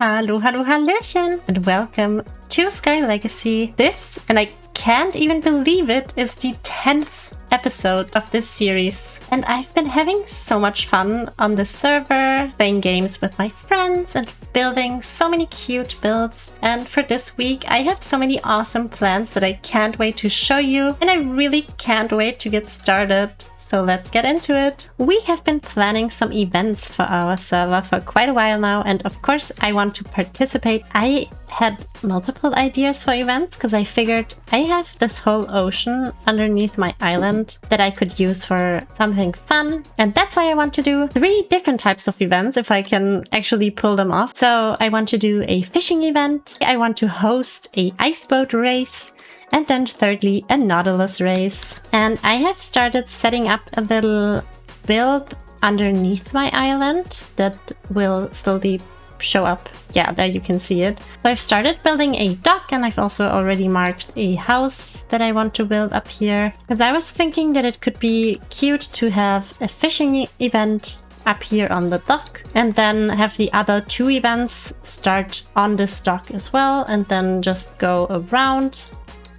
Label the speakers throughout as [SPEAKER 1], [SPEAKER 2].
[SPEAKER 1] Hallo, hallo, hallöchen, and welcome to Sky Legacy. This, and I can't even believe it, is the 10th episode of this series. And I've been having so much fun on the server, playing games with my friends and building so many cute builds. And for this week, I have so many awesome plans that I can't wait to show you. And I really can't wait to get started. So let's get into it. We have been planning some events for our server for quite a while now. And of course, I want to participate. I had multiple ideas for events because I figured I have this whole ocean underneath my island that I could use for something fun. And that's why I want to do 3 different types of events if I can actually pull them off. So I want to do a fishing event. I want to host a ice boat race. And then thirdly, a Nautilus race. And I have started setting up a little build underneath my island that will slowly show up. Yeah, there you can see it. So I've started building a dock, and I've also already marked a house that I want to build up here. Because I was thinking that it could be cute to have a fishing event up here on the dock, and then have the other 2 events start on this dock as well, and then just go around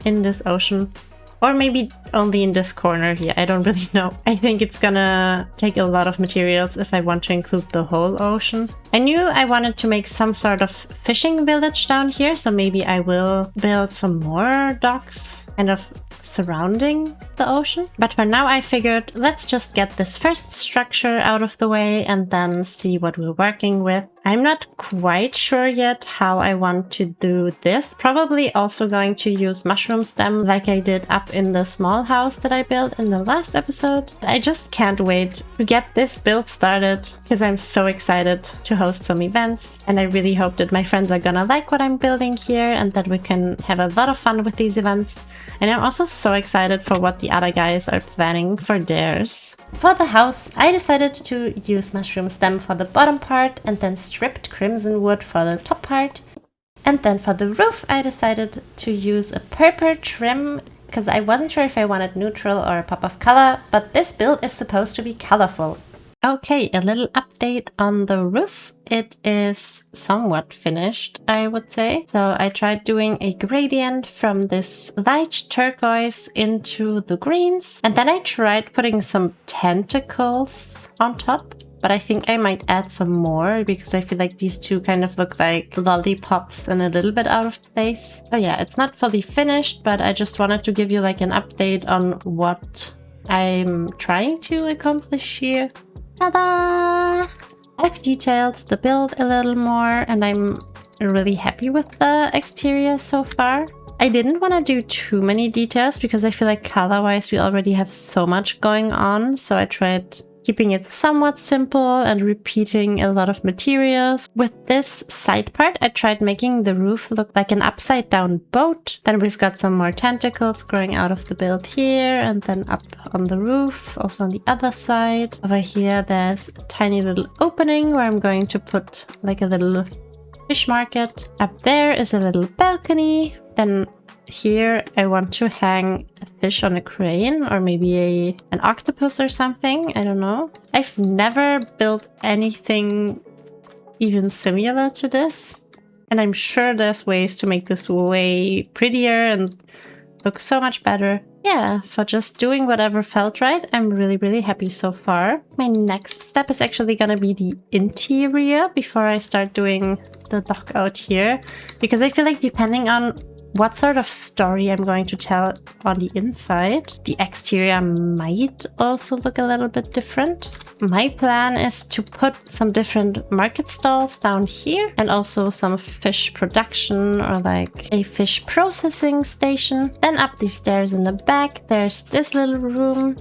[SPEAKER 1] in this ocean, or maybe only in this corner here. I don't really know. I think it's gonna take a lot of materials if I want to include the whole ocean. I knew I wanted to make some sort of fishing village down here, so maybe I will build some more docks kind of surrounding the ocean. But for now I figured let's just get this first structure out of the way and then see what we're working with. I'm not quite sure yet how I want to do this. Probably also going to use mushroom stem like I did up in the small house that I built in the last episode. I just can't wait to get this build started because I'm so excited to host some events, and I really hope that my friends are gonna like what I'm building here and that we can have a lot of fun with these events. And I'm also so excited for what the other guys are planning for theirs. For the house, I decided to use mushroom stem for the bottom part and then stripped crimson wood for the top part. And then for the roof, I decided to use a purple trim because I wasn't sure if I wanted neutral or a pop of color, but this build is supposed to be colorful. Okay, a little update on the roof. It is somewhat finished, I would say. So I tried doing a gradient from this light turquoise into the greens. And then I tried putting some tentacles on top. But I think I might add some more because I feel like these 2 kind of look like lollipops and a little bit out of place. So yeah, it's not fully finished, but I just wanted to give you like an update on what I'm trying to accomplish here. Ta-da! I've detailed the build a little more and I'm really happy with the exterior so far. I didn't want to do too many details because I feel like color-wise we already have so much going on, so I tried keeping it somewhat simple and repeating a lot of materials. With this side part, I tried making the roof look like an upside down boat. Then we've got some more tentacles growing out of the build here and then up on the roof, also on the other side. Over here, there's a tiny little opening where I'm going to put like a little fish market. Up there is a little balcony. Then here I want to hang a fish on a crane or maybe an octopus or something. I don't know. I've never built anything even similar to this. And I'm sure there's ways to make this way prettier and look so much better. Yeah, for just doing whatever felt right, I'm really, really happy so far. My next step is actually gonna be the interior before I start doing the dock out here. Because I feel like depending on what sort of story I'm going to tell on the inside, the exterior might also look a little bit different. My plan is to put some different market stalls down here and also some fish production or like a fish processing station. Then up these stairs in the back, there's this little room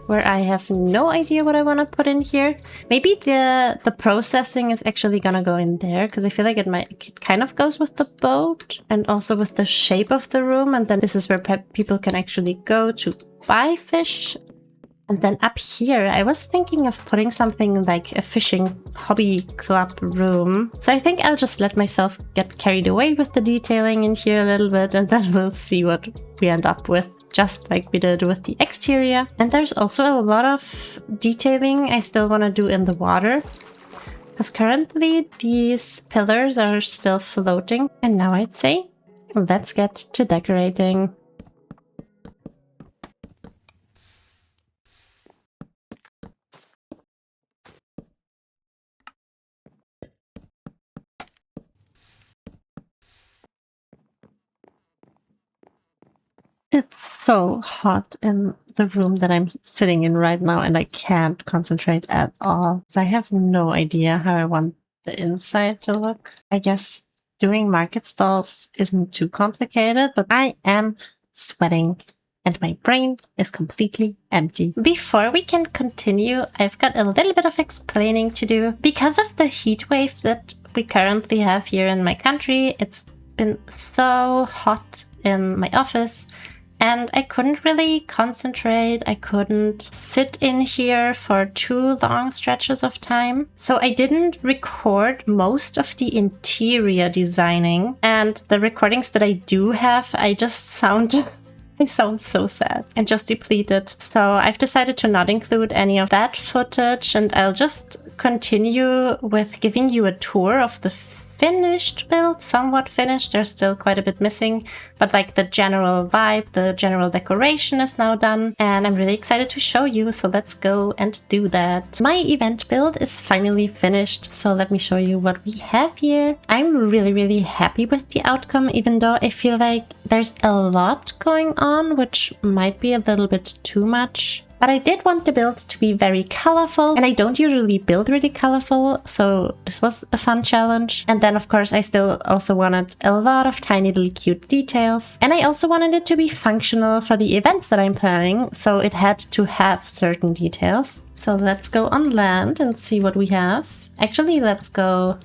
[SPEAKER 1] where I have no idea what I want to put in here. Maybe the processing is actually gonna go in there because I feel like it kind of goes with the boat and also with the shape of the room. And then this is where people can actually go to buy fish. And then up here, I was thinking of putting something like a fishing hobby club room. So I think I'll just let myself get carried away with the detailing in here a little bit and then we'll see what we end up with. Just like we did with the exterior. And there's also a lot of detailing I still want to do in the water. Because currently these pillars are still floating. And now I'd say, let's get to decorating. It's so hot in the room that I'm sitting in right now, and I can't concentrate at all. So I have no idea how I want the inside to look. I guess doing market stalls isn't too complicated, but I am sweating and my brain is completely empty. Before we can continue, I've got a little bit of explaining to do. Because of the heat wave that we currently have here in my country, it's been so hot in my office. And I couldn't really concentrate. I couldn't sit in here for too long stretches of time. So I didn't record most of the interior designing. And the recordings that I do have, I sound so sad and just depleted. So I've decided to not include any of that footage, and I'll just continue with giving you a tour of the finished build, somewhat finished. There's still quite a bit missing, but like the general vibe, the general decoration is now done, and I'm really excited to show you. So let's go and do that. My event build is finally finished, so let me show you what we have here. I'm really happy with the outcome, even though I feel like there's a lot going on, which might be a little bit too much. But I did want the build to be very colorful, and I don't usually build really colorful, so this was a fun challenge. And then of course I still also wanted a lot of tiny little cute details, and I also wanted it to be functional for the events that I'm planning, so it had to have certain details. So let's go on land and see what we have. Actually, let's go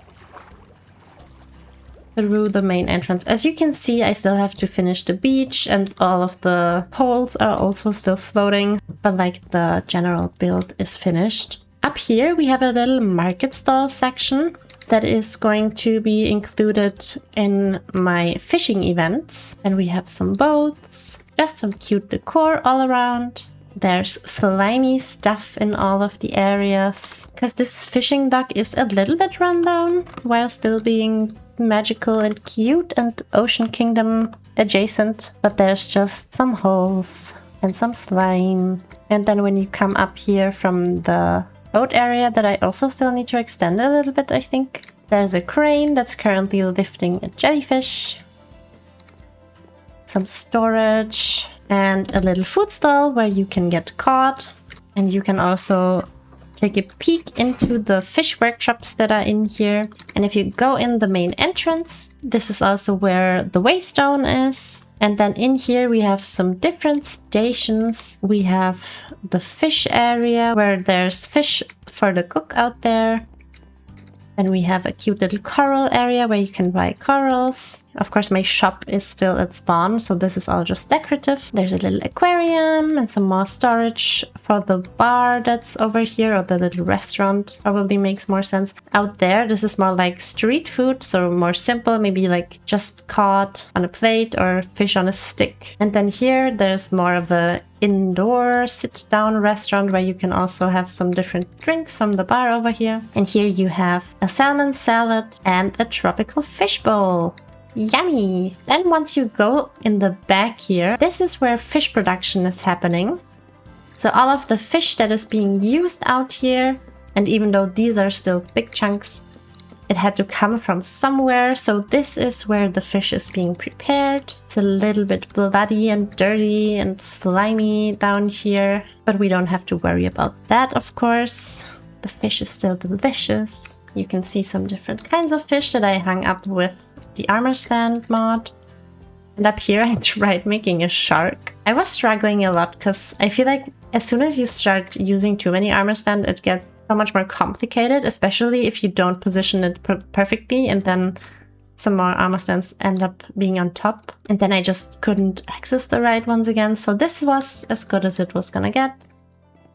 [SPEAKER 1] through the main entrance. As you can see, I still have to finish the beach, and all of the poles are also still floating, but like the general build is finished. Up here we have a little market stall section that is going to be included in my fishing events, and we have some boats, just some cute decor all around. There's slimy stuff in all of the areas, because this fishing dock is a little bit run down while still being magical and cute and Ocean Kingdom adjacent, but there's just some holes and some slime. And then when you come up here from the boat area that I also still need to extend a little bit, I think, there's a crane that's currently lifting a jellyfish, some storage, and a little food stall where you can get caught, and you can also take a peek into the fish workshops that are in here. And if you go in the main entrance, this is also where the waystone is. And then in here we have some different stations. We have the fish area where there's fish for the cook out there. Then we have a cute little coral area where you can buy corals. Of course, my shop is still at spawn, so this is all just decorative. There's a little aquarium and some more storage for the bar that's over here, or the little restaurant probably makes more sense. Out there, this is more like street food, so more simple, maybe like just caught on a plate or fish on a stick. And then here, there's more of a indoor sit-down restaurant where you can also have some different drinks from the bar over here. And here you have a salmon salad and a tropical fish bowl. Yummy! Then once you go in the back here, this is where fish production is happening. So all of the fish that is being used out here, and even though these are still big chunks, it had to come from somewhere, so this is where the fish is being prepared. It's a little bit bloody and dirty and slimy down here, but we don't have to worry about that, of course. The fish is still delicious. You can see some different kinds of fish that I hung up with the armor stand mod. And up here I tried making a shark. I was struggling a lot because I feel like as soon as you start using too many armor stand, it gets so much more complicated, especially if you don't position it perfectly, and then some more armor stands end up being on top. And then I just couldn't access the right ones again, so this was as good as it was gonna get.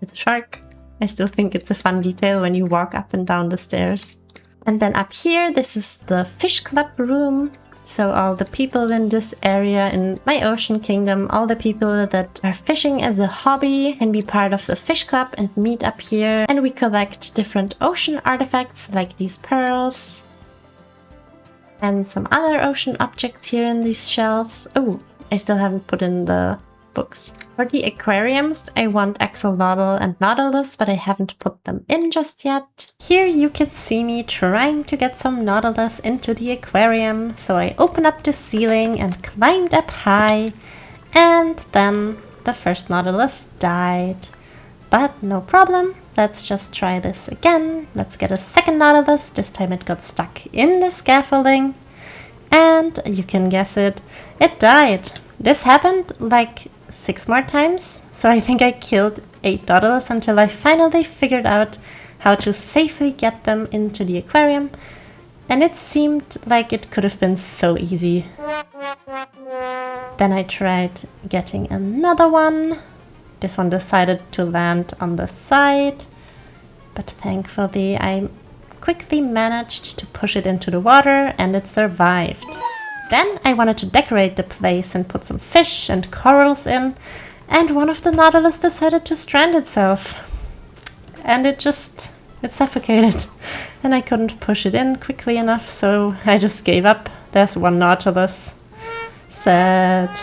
[SPEAKER 1] It's a shark. I still think it's a fun detail when you walk up and down the stairs. And then up here, this is the fish club room. So all the people in this area in my ocean kingdom, all the people that are fishing as a hobby can be part of the fish club and meet up here. And we collect different ocean artifacts like these pearls and some other ocean objects here in these shelves. Oh, I still haven't put in the books. For the aquariums, I want axolotl and nautilus, but I haven't put them in just yet. Here you can see me trying to get some nautilus into the aquarium. So I opened up the ceiling and climbed up high, and then the first nautilus died. But no problem. Let's just try this again. Let's get a second nautilus. This time it got stuck in the scaffolding. And you can guess it, it died. This happened like 6 more times. So I think I killed 8 nautilus until I finally figured out how to safely get them into the aquarium. And it seemed like it could have been so easy. Then I tried getting another one. This one decided to land on the side, but thankfully I quickly managed to push it into the water and it survived. Then I wanted to decorate the place and put some fish and corals in, and one of the nautilus decided to strand itself. And it suffocated. And I couldn't push it in quickly enough, so I just gave up. There's one nautilus. Sad.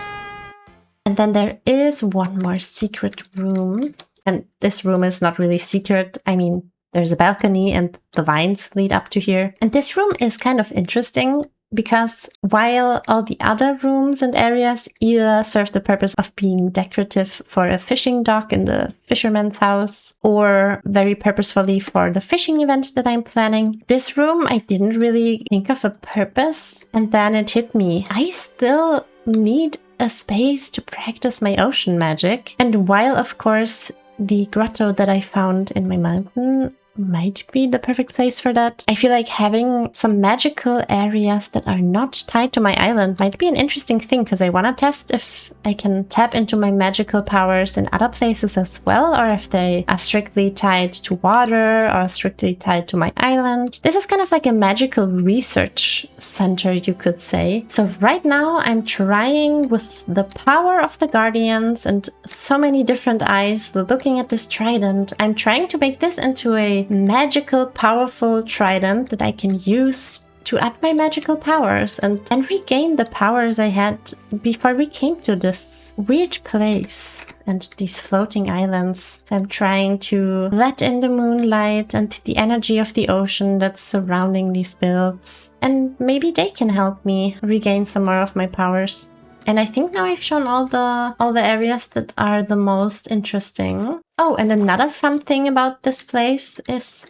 [SPEAKER 1] And then there is one more secret room. And this room is not really secret. I mean, there's a balcony and the vines lead up to here. And this room is kind of interesting because while all the other rooms and areas either serve the purpose of being decorative for a fishing dock in the fisherman's house or very purposefully for the fishing event that I'm planning, this room I didn't really think of a purpose. And then it hit me. I still need a space to practice my ocean magic. And while of course the grotto that I found in my mountain might be the perfect place for that, I feel like having some magical areas that are not tied to my island might be an interesting thing, because I want to test if I can tap into my magical powers in other places as well, or if they are strictly tied to water or strictly tied to my island. This is kind of like a magical research center, you could say. So right now I'm trying with the power of the guardians and so many different eyes looking at this trident. I'm trying to make this into a magical, powerful trident that I can use to up my magical powers and regain the powers I had before we came to this weird place and these floating islands. So I'm trying to let in the moonlight and the energy of the ocean that's surrounding these builds, and maybe they can help me regain some more of my powers. And I think now I've shown all the areas that are the most interesting. Oh, and another fun thing about this place is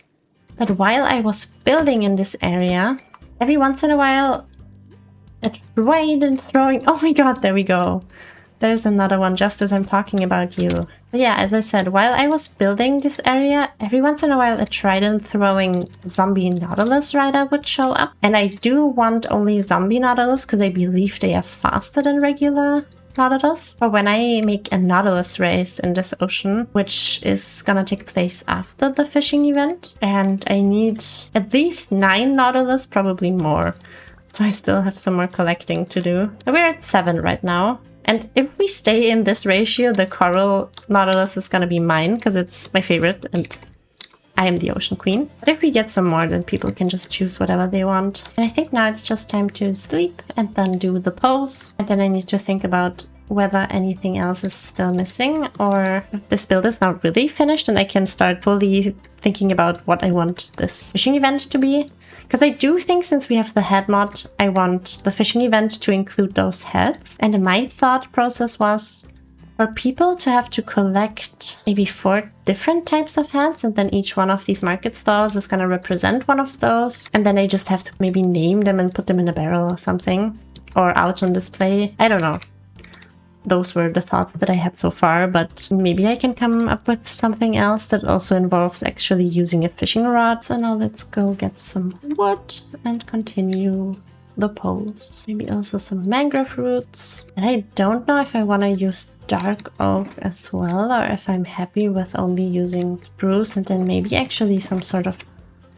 [SPEAKER 1] that while I was building in this area, every once in a while it rained and throwing. Oh my god, there we go. There's another one just as I'm talking about you. But yeah, as I said, while I was building this area, every once in a while a trident throwing zombie nautilus rider would show up. And I do want only zombie nautilus because I believe they are faster than regular nautilus. But when I make a nautilus race in this ocean, which is gonna take place after the fishing event, and I need at least 9 nautilus, probably more. So I still have some more collecting to do. We're at 7 right now. And if we stay in this ratio, the coral nautilus is gonna be mine because it's my favorite and I am the ocean queen. But if we get some more, then people can just choose whatever they want. And I think now it's just time to sleep and then do the pose. And then I need to think about whether anything else is still missing, or if this build is now really finished and I can start fully thinking about what I want this fishing event to be. Because I do think since we have the head mod, I want the fishing event to include those heads. And my thought process was for people to have to collect maybe 4 different types of heads, and then each one of these market stalls is going to represent one of those. And then I just have to maybe name them and put them in a barrel or something, or out on display. I don't know. Those were the thoughts that I had so far, but maybe I can come up with something else that also involves actually using a fishing rod. So now let's go get some wood and continue the pose. Maybe also some mangrove roots. And I don't know if I want to use dark oak as well, or if I'm happy with only using spruce and then maybe actually some sort of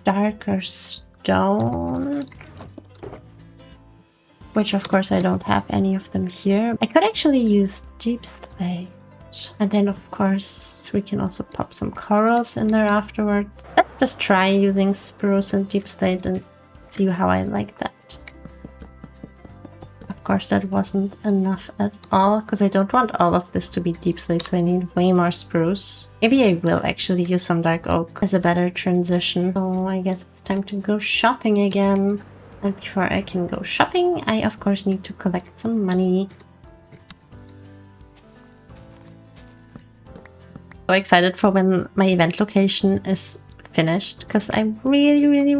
[SPEAKER 1] darker stone. which of course I don't have any of them here. I could actually use deep slate. And then of course we can also pop some corals in there afterwards. Let's just try using spruce and deep slate and see how I like that. Of course that wasn't enough at all, because I don't want all of this to be deep slate, so I need way more spruce. Maybe I will actually use some dark oak as a better transition. So I guess it's time to go shopping again. And before I can go shopping, I of course need to collect some money. So excited for when my event location is finished, because I really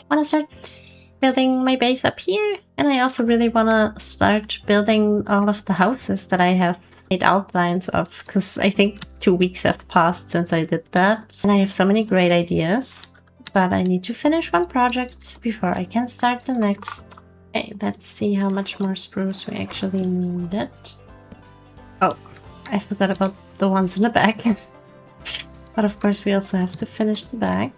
[SPEAKER 1] want to start building my base up here. And I also really want to start building all of the houses that I have made outlines of, because I think 2 weeks have passed since I did that. And I have so many great ideas, but I need to finish one project before I can start the next. Okay, let's see how much more spruce we actually needed. Oh, I forgot about the ones in the back. But of course we also have to finish the back.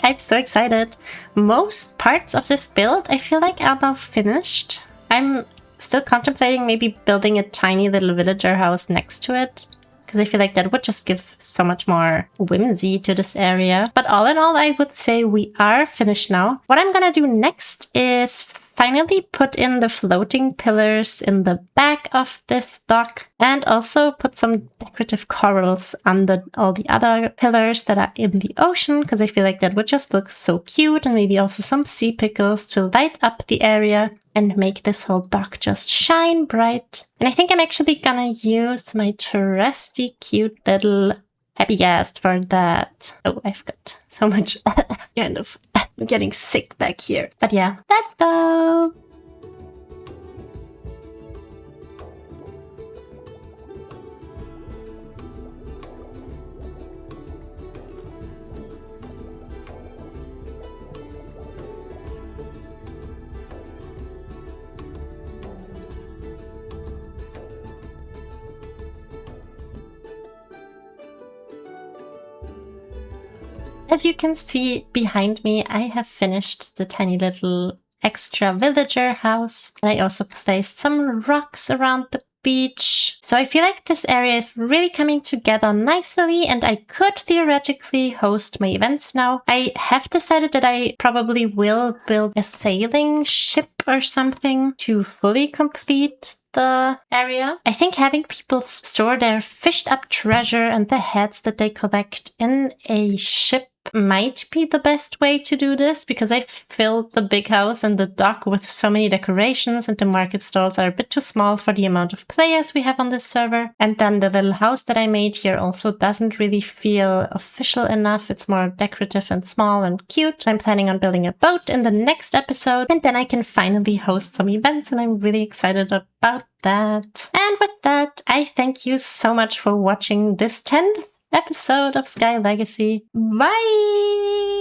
[SPEAKER 1] I'm so excited. Most parts of this build I feel like are now finished. I'm still contemplating maybe building a tiny little villager house next to it, because I feel like that would just give so much more whimsy to this area. But all in all, I would say we are finished now. What I'm gonna do next is finally put in the floating pillars in the back of this dock, and also put some decorative corals under all the other pillars that are in the ocean, because I feel like that would just look so cute, and maybe also some sea pickles to light up the area and make this whole dock just shine bright. And I think I'm actually gonna use my trusty cute little happy ghast for that. Oh, I've got so much kind of getting sick back here. But yeah, let's go! As you can see behind me, I have finished the tiny little extra villager house. And I also placed some rocks around the beach. So I feel like this area is really coming together nicely, and I could theoretically host my events now. I have decided that I probably will build a sailing ship or something to fully complete the area. I think having people store their fished up treasure and the heads that they collect in a ship might be the best way to do this, because I filled the big house and the dock with so many decorations, and the market stalls are a bit too small for the amount of players we have on this server. And then the little house that I made here also doesn't really feel official enough. It's more decorative and small and cute. I'm planning on building a boat in the next episode, and then I can finally host some events, and I'm really excited about that. And with that, I thank you so much for watching this 10th episode of Sky Legacy. Bye!